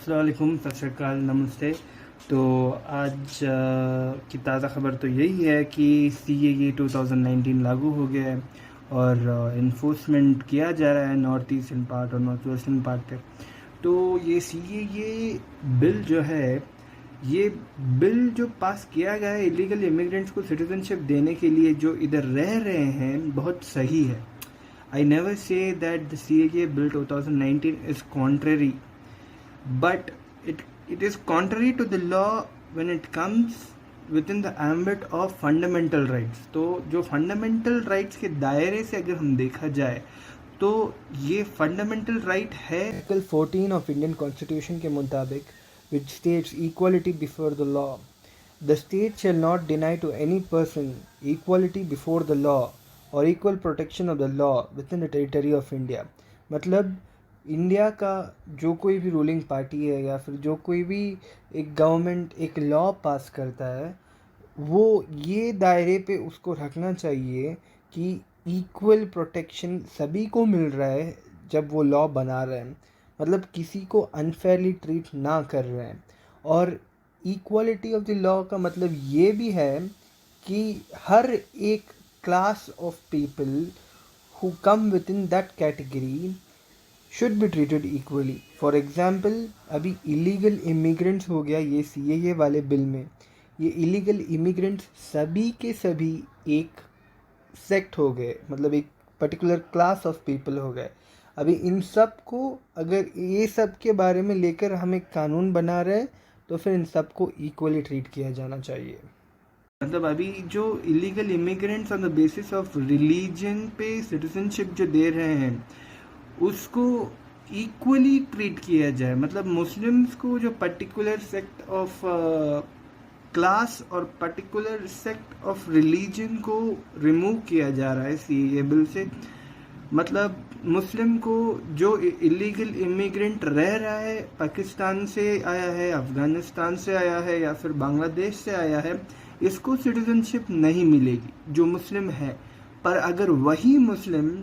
अस्सलाम वालेकुम, सत श्री अकाल, नमस्ते। तो आज की ताज़ा ख़बर तो यही है कि CAA 2019 लागू हो गया है और इन्फोर्समेंट किया जा रहा है नॉर्थ ईस्टर्न पार्ट और नॉर्थ वेस्टर्न पार्ट पे। तो ये CAA बिल जो है, ये बिल जो पास किया गया है इलीगल इमिग्रेंट्स को सिटीज़नशिप देने के लिए जो इधर रह रहे हैं, बहुत सही है। I never say that the CAA bill 2019 is contrary, but it is contrary to the law when it comes within the ambit of fundamental rights। तो जो fundamental rights के दायरे से अगर हम देखा जाए तो ये fundamental right है आर्टिकल 14 ऑफ इंडियन कॉन्स्टिट्यूशन के मुताबिक, which states equality before the law। The state shall not deny to any person equality before the law or equal protection of the law within the territory of India। मतलब India का जो कोई भी ruling party है या फिर जो कोई भी एक गवर्नमेंट एक लॉ पास करता है, वो ये दायरे पे उसको रखना चाहिए कि इक्वल प्रोटेक्शन सभी को मिल रहा है जब वो लॉ बना रहे हैं, मतलब किसी को अनफेयरली ट्रीट ना कर रहे हैं। और इक्वालिटी ऑफ द लॉ का मतलब ये भी है कि हर एक class of people who come with in that category should be treated equally। For example, अभी illegal immigrants हो गया ये CAA वाले बिल में। ये illegal immigrants सभी के सभी एक सेक्ट हो गए, मतलब एक पर्टिकुलर क्लास ऑफ पीपल हो गए। अभी इन सब को अगर ये सब के बारे में लेकर हम एक कानून बना रहे हैं तो फिर इन सब को इक्वली ट्रीट किया जाना चाहिए। मतलब अभी जो illegal immigrants on the basis of religion पे सिटीजनशिप जो दे रहे हैं उसको इक्वली ट्रीट किया जाए। मतलब मुस्लिम्स को जो पर्टिकुलर सेक्ट ऑफ क्लास और पर्टिकुलर सेक्ट ऑफ रिलीजन को रिमूव किया जा रहा है CAA बिल से। मतलब मुस्लिम को जो इलीगल इमिग्रेंट रह रहा है, पाकिस्तान से आया है, अफ़गानिस्तान से आया है या फिर बांग्लादेश से आया है, इसको सिटीजनशिप नहीं मिलेगी जो मुस्लिम है। पर अगर वही मुस्लिम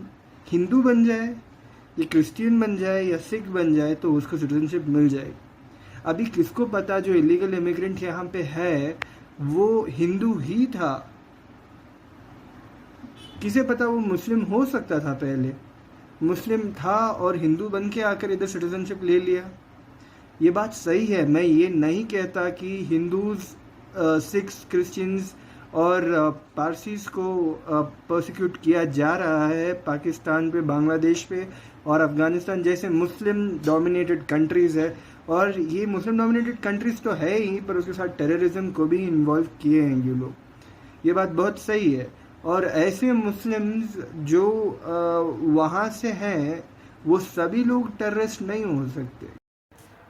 हिंदू बन जाए या क्रिश्चियन बन जाए या सिख बन जाए तो उसको सिटीजनशिप मिल जाएगी। अभी किसको पता जो इलीगल इमिग्रेंट यहाँ पे है वो हिंदू ही था, किसे पता वो मुस्लिम हो सकता था, पहले मुस्लिम था और हिंदू बन के आकर इधर सिटीजनशिप ले लिया। ये बात सही है, मैं ये नहीं कहता कि हिंदूज, सिख्स, क्रिश्चियंस और पारसीज को प्रोसिक्यूट किया जा रहा है पाकिस्तान पे, बांग्लादेश पे और अफ़गानिस्तान जैसे मुस्लिम डोमिनेटेड कंट्रीज़ है। और ये मुस्लिम डोमिनेटेड कंट्रीज़ तो है ही, पर उसके साथ टेररिज्म को भी इन्वॉल्व किए हैं ये लोग। ये बात बहुत सही है। और ऐसे मुस्लिम्स जो वहाँ से हैं वो सभी लोग टेररिस्ट नहीं हो सकते।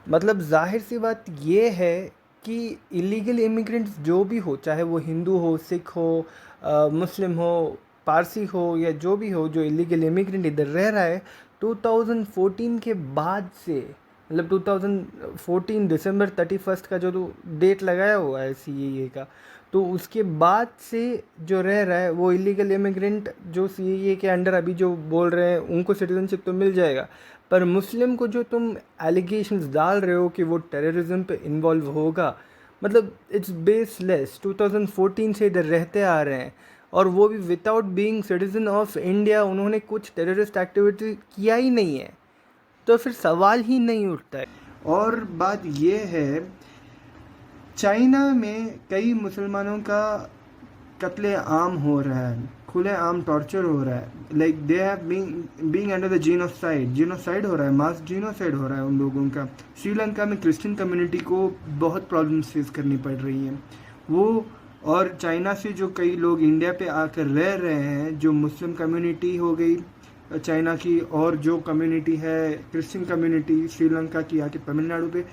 मतलब जाहिर सी बात ये है कि इलीगल इमिग्रेंट्स जो भी हो, चाहे वो हिंदू हो, सिख हो, मुस्लिम हो, पारसी हो या जो भी हो, जो इलीगल इमिग्रेंट इधर रह रहा है 2014 के बाद से, मतलब 2014 दिसंबर 31 का जो डेट लगाया हुआ है CAA का, तो उसके बाद से जो रह रहा है वो इलीगल इमिग्रेंट जो CAA के अंडर अभी जो बोल रहे हैं उनको सिटीजनशिप तो मिल जाएगा। पर मुस्लिम को जो तुम एलिगेशंस डाल रहे हो कि वो टेररिज्म पे इन्वॉल्व होगा, मतलब इट्स बेसलेस। 2014 से इधर रहते आ रहे हैं और वो भी without being citizen of India, उन्होंने कुछ टेररिस्ट एक्टिविटी किया ही नहीं है, तो फिर सवाल ही नहीं उठता है। और बात ये है, चाइना में कई मुसलमानों का कत्ले आम हो रहा है, खुले आम टॉर्चर हो रहा है, like they have being under the genocide हो रहा है, मास जीनोसाइड हो रहा है उन लोगों का। श्रीलंका में क्रिश्चियन कम्युनिटी को बहुत प्रॉब्लम्स फेस करनी पड़ रही हैं वो। और चाइना से जो कई लोग इंडिया पे आकर रह रहे हैं, जो मुस्लिम कम्युनिटी हो गई चाइना की, और जो कम्युनिटी है क्रिश्चियन कम्युनिटी श्रीलंका की आके तमिलनाडु पे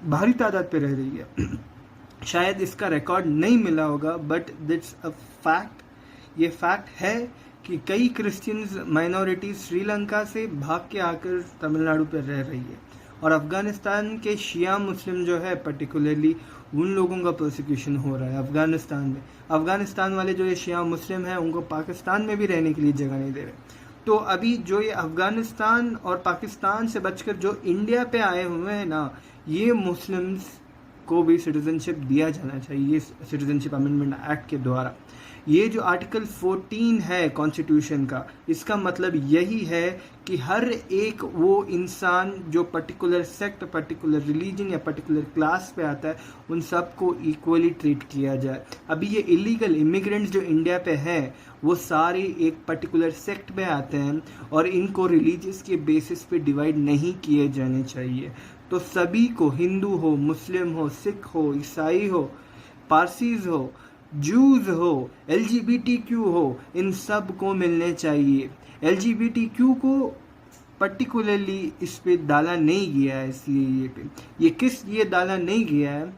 भारी तादाद पे रह रही है। शायद इसका रिकॉर्ड नहीं मिला होगा, बट दैट्स अ फैक्ट। ये फैक्ट है कि कई क्रिश्चियंस माइनॉरिटी श्रीलंका से भाग के आकर तमिलनाडु पर रह रही है। और अफ़गानिस्तान के शिया मुस्लिम जो है पर्टिकुलरली, उन लोगों का प्रोसिक्यूशन हो रहा है अफ़गानिस्तान में। अफ़गानिस्तान वाले जो ये शिया मुस्लिम हैं उनको पाकिस्तान में भी रहने के लिए जगह नहीं दे रहे। तो अभी जो ये अफ़गानिस्तान और पाकिस्तान से बचकर जो इंडिया पे आए हुए हैं ना, ये मुस्लिम्स को भी सिटीज़नशिप दिया जाना चाहिए सिटीज़नशिप अमेंडमेंट एक्ट के द्वारा। ये जो आर्टिकल 14 है कॉन्स्टिट्यूशन का, इसका मतलब यही है कि हर एक वो इंसान जो पर्टिकुलर सेक्ट, पर्टिकुलर रिलीजन या पर्टिकुलर क्लास पे आता है, उन सबको इक्वली ट्रीट किया जाए। अभी ये इलीगल इमिग्रेंट्स जो इंडिया पे हैं, वो सारे एक पर्टिकुलर सेक्ट में आते हैं और इनको रिलीजियस के बेसिस पे डिवाइड नहीं किए जाने चाहिए। तो सभी को, हिंदू हो, मुस्लिम हो, सिख हो, ईसाई हो, पारसीज हो, जूज हो, LGBTQ हो, इन सब को मिलने चाहिए। LGBTQ को पर्टिकुलरली इस पे डाला नहीं गया है CAA पे। ये किस लिए डाला नहीं गया है?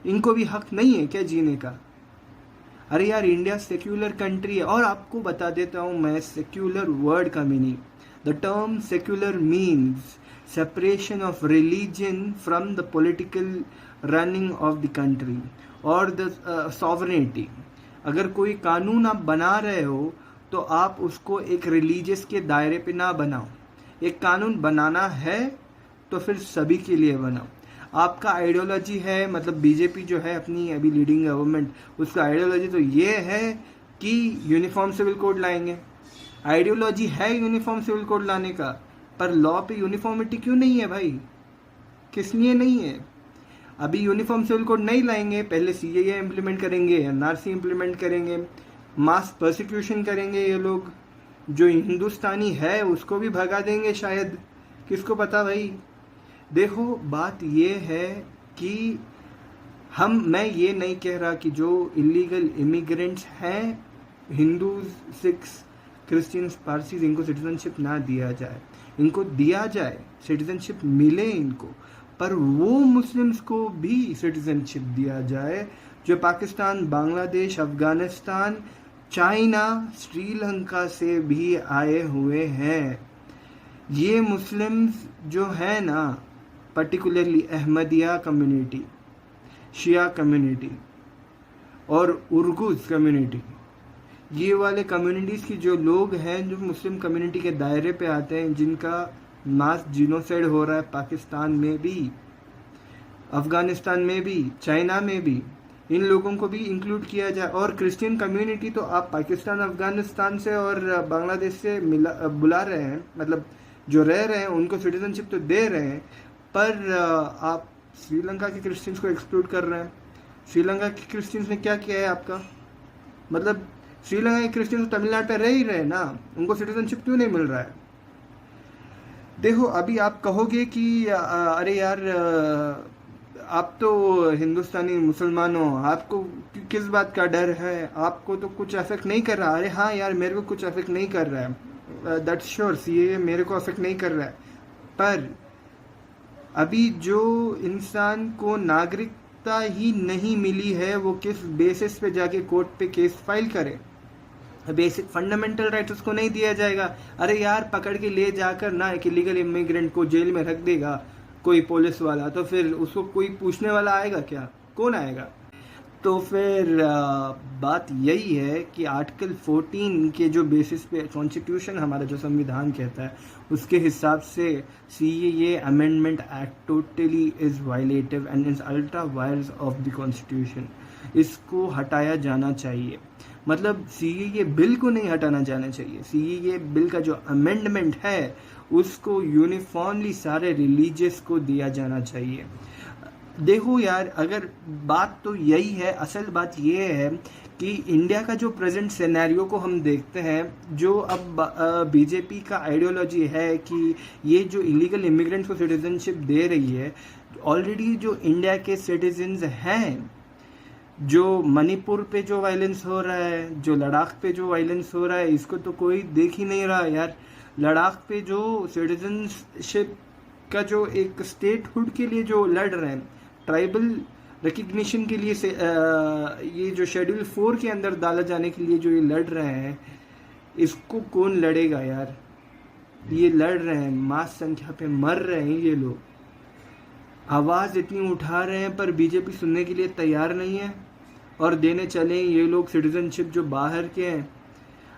इनको भी हक नहीं है क्या जीने का? अरे यार, इंडिया सेक्युलर कंट्री है। और आपको बता देता हूँ मैं सेक्युलर वर्ड का meaning. The term secular means separation of religion from the political running of the country और the sovereignty। अगर कोई कानून आप बना रहे हो तो आप उसको एक रिलीजियस के दायरे पे ना बनाओ। एक कानून बनाना है तो फिर सभी के लिए बनाओ। आपका आइडियोलॉजी है, मतलब बीजेपी जो है अपनी अभी लीडिंग गवर्नमेंट, उसका आइडियोलॉजी तो ये है कि यूनिफॉर्म सिविल कोड लाएंगे। आइडियोलॉजी है यूनिफॉर्म सिविल कोड लाने का, पर लॉ पे यूनिफॉर्मिटी क्यों नहीं है भाई? किस लिए नहीं है? अभी यूनिफॉर्म सिविल कोड नहीं लाएंगे, पहले CAA इम्प्लीमेंट करेंगे, NRC इम्प्लीमेंट करेंगे, मास परसिक्यूशन करेंगे। ये लोग जो हिंदुस्तानी है उसको भी भगा देंगे शायद, किसको पता भाई। देखो, बात ये है कि मैं ये नहीं कह रहा कि जो इलीगल इमिग्रेंट्स हैं, हिंदूज, सिख्स, क्रिश्चियंस, पारसीज, इनको सिटीजनशिप ना दिया जाए। इनको दिया जाए, सिटीजनशिप मिले इनको, पर वो मुस्लिम्स को भी सिटीजनशिप दिया जाए जो पाकिस्तान, बांग्लादेश, अफगानिस्तान, चाइना, श्रीलंका से भी आए हुए हैं। ये मुस्लिम्स जो है ना, पर्टिकुलरली अहमदिया कम्युनिटी, शिया कम्युनिटी और उर्गुज कम्युनिटी, ये वाले कम्युनिटीज़ की जो लोग हैं, जो मुस्लिम कम्युनिटी के दायरे पे आते हैं, जिनका मास जीनोसाइड हो रहा है पाकिस्तान में भी, अफ़गानिस्तान में भी, चाइना में भी, इन लोगों को भी इंक्लूड किया जाए। और क्रिश्चियन कम्युनिटी तो आप पाकिस्तान, अफ़गानिस्तान से और बांग्लादेश से बुला रहे हैं, मतलब जो रह रहे हैं उनको सिटीजनशिप तो दे रहे हैं, पर आप श्रीलंका के क्रिश्चियंस को एक्सक्लूड कर रहे हैं। श्रीलंका के क्रिश्चियंस ने क्या किया है आपका? मतलब श्रीलंका के क्रिश्चियंस तमिलनाडु पे रह ही रहे ना, उनको सिटीजनशिप क्यों नहीं मिल रहा है? देखो, अभी आप कहोगे कि अरे यार, आप तो हिंदुस्तानी मुसलमान हो, आपको किस बात का डर है? आपको तो कुछ अफेक्ट नहीं कर रहा। अरे हाँ यार, मेरे को कुछ अफेक्ट नहीं कर रहा है, दैट्स श्योर, CAA मेरे को अफेक्ट नहीं कर रहा है। पर अभी जो इंसान को नागरिकता ही नहीं मिली है, वो किस बेसिस पे जाके कोर्ट पे केस फाइल करे? बेसिक फंडामेंटल राइट उसको नहीं दिया जाएगा। अरे यार, पकड़ के ले जाकर ना एक इलीगल इमिग्रेंट को जेल में रख देगा कोई पुलिस वाला, तो फिर उसको कोई पूछने वाला आएगा क्या? कौन आएगा? तो फिर बात यही है कि आर्टिकल 14 के जो बेसिस पे कॉन्स्टिट्यूशन, हमारा जो संविधान कहता है, उसके हिसाब से CAA amendment act totally is violative and is ultra vires of the constitution. इसको हटाया जाना चाहिए। मतलब CAA बिल को नहीं हटाना जाना चाहिए। CAA बिल का जो अमेंडमेंट है उसको यूनिफॉर्मली सारे रिलीजियस को दिया जाना चाहिए। देखो यार, अगर बात तो यही है, असल बात ये है कि इंडिया का जो प्रेजेंट सिनेरियो को हम देखते हैं, जो अब बीजेपी का आइडियोलॉजी है कि ये जो इलीगल इमिग्रेंट्स को सिटीजनशिप दे रही है, ऑलरेडी जो इंडिया के सिटीजन्स हैं, जो मणिपुर पे जो वायलेंस हो रहा है, जो लद्दाख पे जो वायलेंस हो रहा है, इसको तो कोई देख ही नहीं रहा यार। लद्दाख पे जो सिटीजनशिप का जो एक स्टेटहुड के लिए जो लड़ रहे हैं, ट्राइबल रिकग्निशन के लिए से ये जो शेड्यूल 4 के अंदर डाला जाने के लिए जो ये लड़ रहे हैं, इसको कौन लड़ेगा यार? ये लड़ रहे हैं, मास संख्या पे मर रहे हैं ये लोग, आवाज़ इतनी उठा रहे हैं, पर बीजेपी सुनने के लिए तैयार नहीं है और देने चले ये लोग सिटीजनशिप जो बाहर के हैं।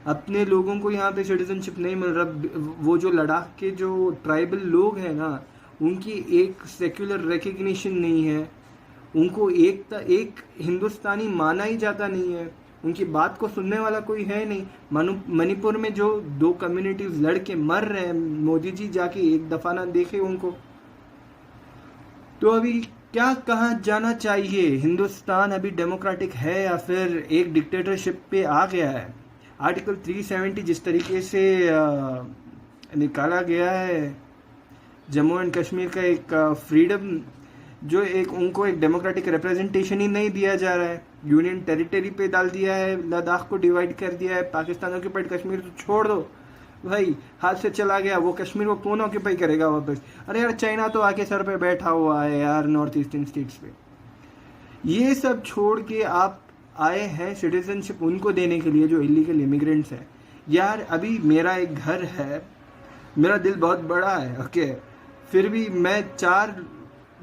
अपने लोगों को यहाँ पे सिटीजनशिप नहीं मिल रहा। वो जो लद्दाख के जो ट्राइबल लोग हैं ना, उनकी एक सेक्युलर रिकग्निशन नहीं है, उनको एक हिंदुस्तानी माना ही जाता नहीं है, उनकी बात को सुनने वाला कोई है नहीं। मणिपुर में जो 2 कम्युनिटीज लड़ के मर रहे हैं, मोदी जी जाके एक दफा ना देखे उनको। तो अभी क्या कहा जाना चाहिए? हिंदुस्तान अभी डेमोक्रेटिक है या फिर एक डिक्टेटरशिप पे आ गया है? आर्टिकल 370 जिस तरीके से निकाला गया है, जम्मू एंड कश्मीर का एक फ्रीडम, जो एक उनको एक डेमोक्रेटिक रिप्रेजेंटेशन ही नहीं दिया जा रहा है। यूनियन टेरिटरी पे डाल दिया है, लद्दाख को डिवाइड कर दिया है, पाकिस्तान ऑक्यूपाइड कश्मीर तो छोड़ दो भाई, हाथ से चला गया, वो कश्मीर को कौन ऑक्यूपाई करेगा वापस? अरे यार, चाइना तो आके सर पे बैठा हुआ है यार नॉर्थ ईस्टर्न स्टेट्स पे। ये सब छोड़ के आप आए हैं सिटीजनशिप उनको देने के लिए जो इलीगल इमिग्रेंट्स हैं। यार अभी मेरा एक घर है, मेरा दिल बहुत बड़ा है, ओके, फिर भी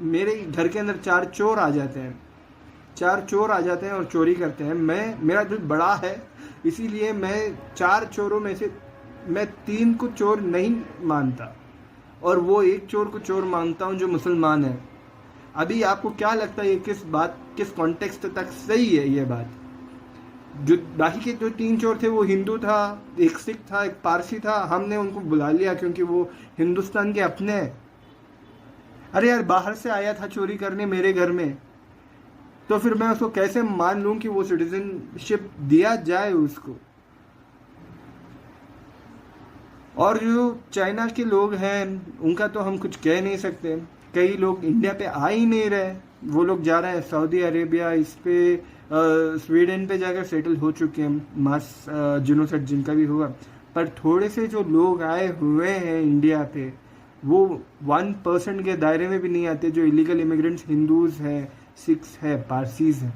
मेरे घर के अंदर 4 चोर आ जाते हैं, 4 चोर आ जाते हैं और चोरी करते हैं। मेरा दिल बड़ा है, इसीलिए मैं 4 चोरों में से मैं 3 को चोर नहीं मानता और वो एक चोर को चोर मानता हूँ जो मुसलमान है। अभी आपको क्या लगता है ये किस कॉन्टेक्स्ट तक सही है ये बात? जो बाकी के जो 3 चोर थे वो हिंदू था, एक सिख था, एक पारसी था, हमने उनको बुला लिया क्योंकि वो हिंदुस्तान के अपने हैं। अरे यार, बाहर से आया था चोरी करने मेरे घर में, तो फिर मैं उसको कैसे मान लूं कि वो सिटीजनशिप दिया जाए उसको? और जो चाइना के लोग हैं उनका तो हम कुछ कह नहीं सकते। कई लोग इंडिया पे आ ही नहीं रहे, वो लोग जा रहे हैं सऊदी अरेबिया, इस पे स्वीडन पे जाकर सेटल हो चुके हैं, मास जिनोसाइड जिनका भी हुआ। पर थोड़े से जो लोग आए हुए हैं इंडिया पे, वो 1% के दायरे में भी नहीं आते। जो इलीगल इमिग्रेंट्स हिंदूज हैं, सिख्स हैं, पारसीज हैं,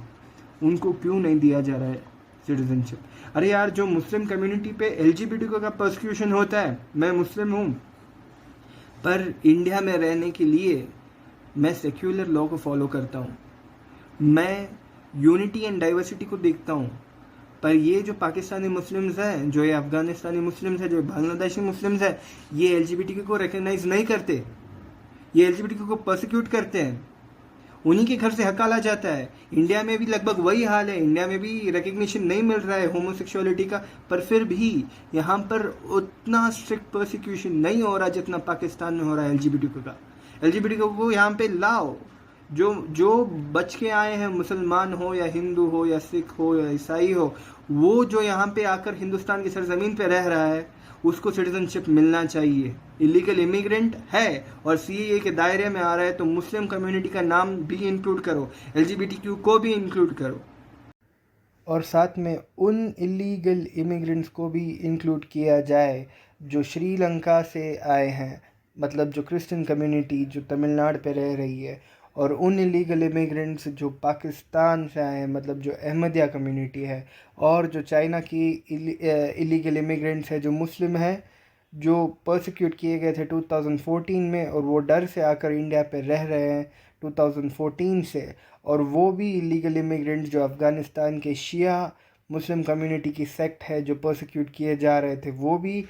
उनको क्यों नहीं दिया जा रहा है सिटीजनशिप? अरे यार, जो मुस्लिम कम्युनिटी पे LGBT का पर्सिक्यूशन होता है, मैं मुस्लिम हूँ, पर इंडिया में रहने के लिए मैं सेक्युलर लॉ को फॉलो करता हूँ, मैं यूनिटी एंड डाइवर्सिटी को देखता हूँ। पर ये जो पाकिस्तानी मुस्लिम्स हैं, जो ये अफगानिस्तानी मुस्लिम्स हैं, जो बांग्लादेशी मुस्लिम्स हैं, ये LGBT को रिकग्नाइज नहीं करते, ये LGBT को पर्सिक्यूट करते हैं, उन्हीं के घर से हकाला जाता है। इंडिया में भी लगभग वही हाल है, इंडिया में भी रिकग्निशन नहीं मिल रहा है होमोसेक्सुअलिटी का, पर फिर भी यहाँ पर उतना स्ट्रिक्ट पर्सिक्यूशन नहीं हो रहा जितना पाकिस्तान में हो रहा है LGBT का। LGBT को यहाँ पे लाओ, जो बच के आए हैं, मुसलमान हो या हिंदू हो या सिख हो या ईसाई हो, वो जो यहाँ पे आकर हिंदुस्तान की सरजमीन पे रह रहा है, उसको सिटीजनशिप मिलना चाहिए। इलीगल इमिग्रेंट है और CAA के दायरे में आ रहा है तो मुस्लिम कम्युनिटी का नाम भी इंक्लूड करो, LGBTQ को भी इंक्लूड करो, और साथ में उन इलीगल इमिग्रेंट्स को भी इंक्लूड किया जाए जो श्रीलंका से आए हैं, मतलब जो क्रिश्चियन कम्युनिटी जो तमिलनाडु पे रह रही है, और उन इलीगल इमिग्रेंट्स जो पाकिस्तान से आए हैं, मतलब जो अहमदिया कम्युनिटी है, और जो चाइना की इलीगल इमिग्रेंट्स है जो मुस्लिम है, जो पर्सिक्यूट किए गए थे 2014 में और वो डर से आकर इंडिया पे रह रहे हैं 2014 से, और वो भी इलीगल इमिग्रेंट्स जो अफ़गानिस्तान के शिया मुस्लिम कम्युनिटी की सेक्ट है जो पर्सिक्यूट किए जा रहे थे, वो भी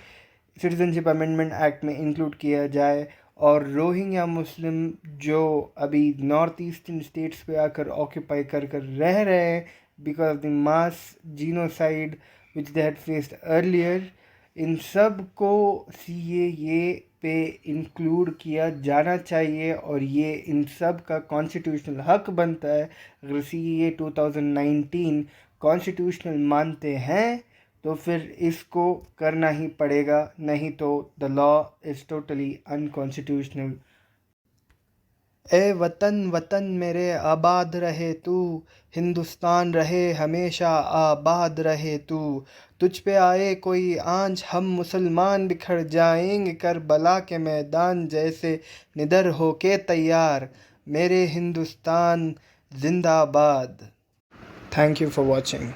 सिटीजनशिप अमेंडमेंट एक्ट में इंक्लूड किया जाए। और रोहिंग्या मुस्लिम जो अभी नॉर्थ ईस्टर्न स्टेट्स पे आकर ऑक्यूपाई कर रह रहे हैं because of the mass genocide which they had faced earlier, इन सब को CAA पे इंक्लूड किया जाना चाहिए और ये इन सब का कॉन्स्टिट्यूशनल हक बनता है। अगर CAA 2019 कॉन्स्टिट्यूशनल मानते हैं तो फिर इसको करना ही पड़ेगा, नहीं तो the law is totally unconstitutional. ए वतन वतन मेरे आबाद रहे तू, हिंदुस्तान रहे हमेशा आबाद रहे तू, तुझ पे आए कोई आंच हम मुसलमान बिखर जाएंगे करबला के मैदान जैसे निडर होके तैयार, मेरे हिंदुस्तान जिंदाबाद। Thank you for watching.